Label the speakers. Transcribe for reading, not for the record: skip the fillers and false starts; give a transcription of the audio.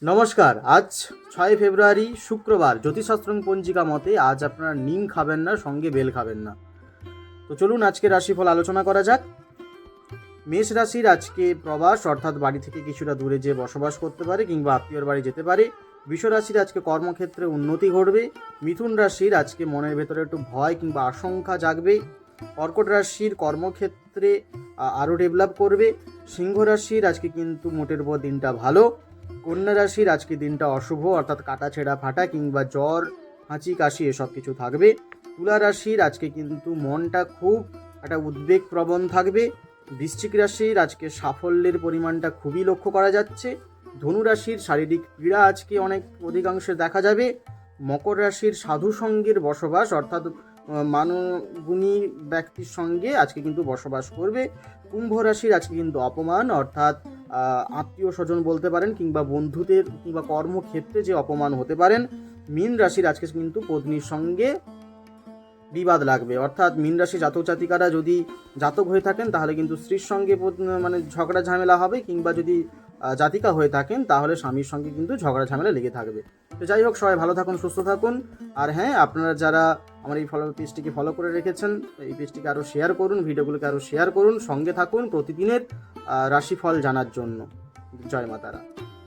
Speaker 1: নমস্কার। আজ 6 ফেব্রুয়ারি শুক্রবার। জ্যোতিষশাস্ত্র পঞ্জিকা মতে আজ আপনারা নিম খাবেন না, সঙ্গে বেল খাবেন না। তো চলুন আজকে রাশিফল আলোচনা করা যাক। মেষ রাশির আজকে প্রবাস, অর্থাৎ বাড়ি থেকে কিছুটা দূরে যেয়ে বসবাস করতে পারে কিংবা আত্মীয়র বাড়ি যেতে পারে। বৃষ রাশির আজকে কর্মক্ষেত্রে উন্নতি ঘটবে। মিথুন রাশির আজকে মনের ভেতরে একটু ভয় কিংবা আশঙ্কা জাগবে। কর্কট রাশির কর্মক্ষেত্রে আরও ডেভেলপ করবে। সিংহ রাশির আজকে কিন্তু মোটের উপর দিনটা ভালো। কন্যা রাশির আজকে দিনটা অশুভ, অর্থাৎ কাটা ছেঁড়া ফাটা কিংবা জ্বর হাঁচি কাশি এসব কিছু থাকবে। তুলা রাশির আজকে কিন্তু মনটা খুব একটা উদ্বেগ প্রবণ থাকবে। বৃশ্চিক রাশির আজকে সাফল্যের পরিমাণটা খুবই লক্ষ্য করা যাচ্ছে। ধনু রাশির শারীরিক পীড়া আজকে অনেক অধিকাংশে দেখা যাবে। মকর রাশির সাধু সঙ্গের বসবাস, অর্থাৎ মানগুণী ব্যক্তির সঙ্গে আজকে কিন্তু বসবাস করবে। কুম্ভ রাশির আজকে কিন্তু অপমান, অর্থাৎ আত্মীয় স্বজন বলতে পারেন কিংবা বন্ধুদের কিংবা কর্মক্ষেত্রে যে অপমান হতে পারেন। মীন রাশির আজকে কিন্তু পত্নীর সঙ্গে বিবাদ লাগবে, অর্থাৎ মীন রাশি জাতক জাতিকারা যদি জাতক হয়ে থাকেন তাহলে কিন্তু স্ত্রীর সঙ্গে ঝগড়া ঝামেলা হবে, কিংবা যদি জাতিকা হয়ে থাকেন তাহলে স্বামীর সঙ্গে কিন্তু ঝগড়া ঝামেলা লেগে থাকবে। তো যাই হোক, সবাই ভালো থাকুন, সুস্থ থাকুন। আর হ্যাঁ, আপনারা যারা আমার এই পেজটিকে ফলো করে রেখেছেন, এই পেজটিকে আরও শেয়ার করুন, ভিডিওগুলোকে আরও শেয়ার করুন, সঙ্গে থাকুন প্রতিদিনের রাশিফল জানার জন্য। জয় মাতারা।